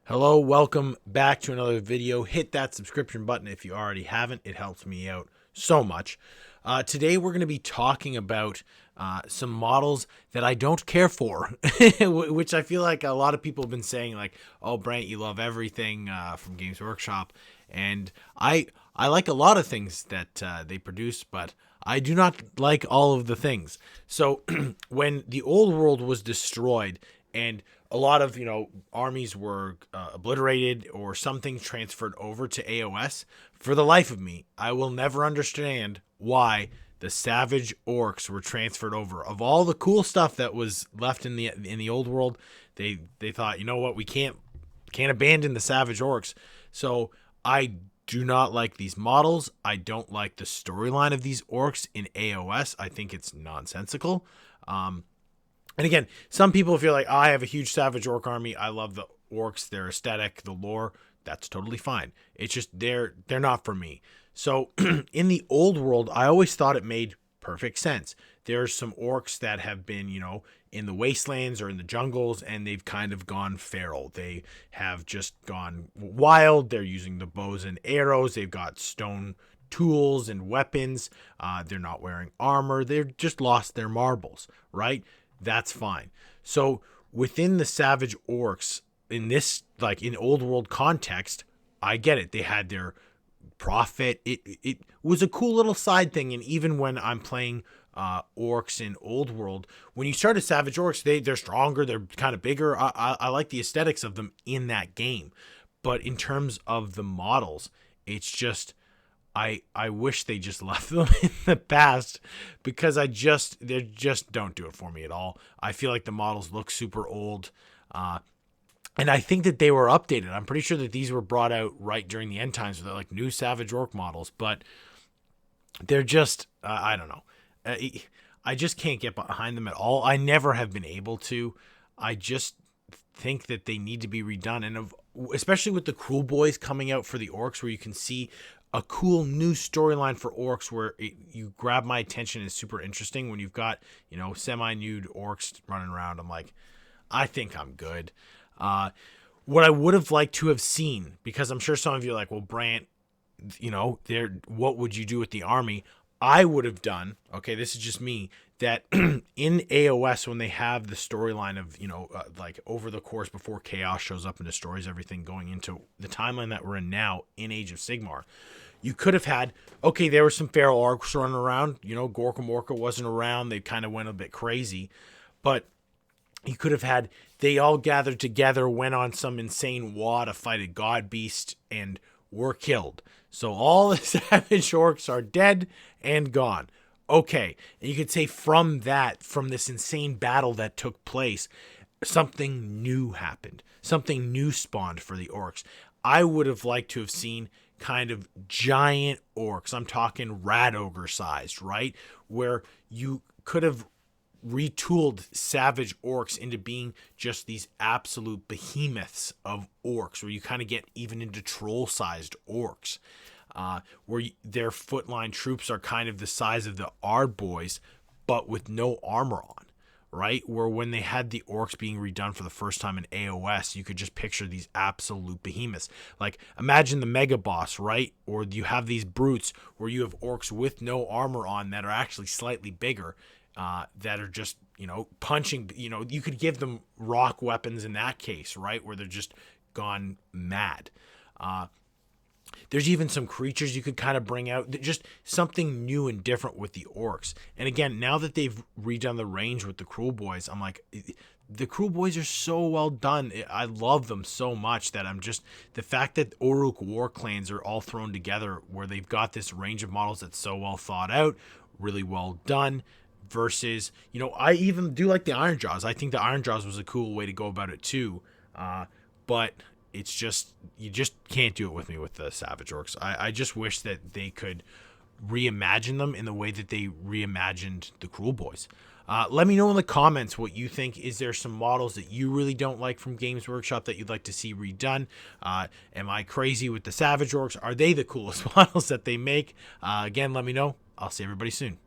Hello, welcome back to another video. Hit that subscription button if you already haven't. It helps me out so much. Today we're going to be talking about some models that I don't care for, which I feel like a lot of people have been saying, like, "Oh, Brant, you love everything from Games Workshop," and I like a lot of things that they produce, but I do not like all of the things. So when the old world was destroyed and a lot of armies were obliterated or something transferred over to AOS, for the life of me I will never understand why the savage orcs were transferred over. Of all the cool stuff that was left in the old world, they thought, you know what, we can't abandon the savage orcs. So I do not like these models. I don't like the storyline of these orcs in AOS. I think it's nonsensical. And again, some people feel like, I have a huge savage orc army. I love the orcs, their aesthetic, the lore. That's totally fine. It's just they're not for me. So in the old world, I always thought it made perfect sense. There's some orcs that have been, in the wastelands or in the jungles, and they've kind of gone feral. They have just gone wild. They're using the bows and arrows. They've got stone tools and weapons. They're not wearing armor. They've just lost their marbles, right? That's fine. So within the savage orcs, in this, like in old world context, I get it. They had their prophet. It was a cool little side thing. And even when I'm playing orcs in old world, when you start as savage orcs, they're stronger. They're kind of bigger. I like the aesthetics of them in that game. But in terms of the models, it's just, I wish they just left them in the past, because they just don't do it for me at all. I feel like the models look super old, and I think that they were updated. I'm pretty sure that these were brought out right during the end times, with like new Savage Orc models, but they're just I don't know. I just can't get behind them at all. I never have been able to. I just think that they need to be redone, and especially with the Cruel Boys coming out for the orcs, where you can see a cool new storyline for orcs, where you grab my attention, is super interesting. When you've got semi-nude orcs running around, I'm like, I think I'm good. What I would have liked to have seen, because I'm sure some of you are like, well, Brant, what would you do with the army? I would have done, okay, this is just me, that in AOS, when they have the storyline of, like over the course before Chaos shows up and destroys everything, going into the timeline that we're in now in Age of Sigmar, you could have had, okay, there were some feral orcs running around, Gorka Morka wasn't around, they kind of went a bit crazy, but you could have had, they all gathered together, went on some insane war to fight a god beast, and were killed. So all the savage orcs are dead and gone. Okay, and you could say from this insane battle that took place, something new happened. Something new spawned for the orcs. I would have liked to have seen kind of giant orcs. I'm talking rat ogre sized, right? Where you could have retooled savage orcs into being just these absolute behemoths of orcs, where you kind of get even into troll-sized orcs, where their footline troops are kind of the size of the Ard boys, but with no armor on, right? Where when they had the orcs being redone for the first time in AOS, you could just picture these absolute behemoths. Like, imagine the mega boss, right? Or you have these brutes where you have orcs with no armor on that are actually slightly bigger, that are just, punching, you could give them rock weapons in that case, right? Where they're just gone mad. There's even some creatures you could kind of bring out, just something new and different with the orcs. And again, now that they've redone the range with the Cruel Boys, I'm like, the Cruel Boys are so well done. I love them so much that I'm just, the fact that Orruk war clans are all thrown together, where they've got this range of models that's so well thought out, really well done, versus, I even do like the Iron Jaws. I think the Iron Jaws was a cool way to go about it too. But it's just, you just can't do it with me with the Savage Orcs. I just wish that they could reimagine them in the way that they reimagined the Cruel Boys. Let me know in the comments what you think. Is there some models that you really don't like from Games Workshop that you'd like to see redone? Am I crazy with the Savage Orcs? Are they the coolest models that they make? Again, let me know. I'll see everybody soon.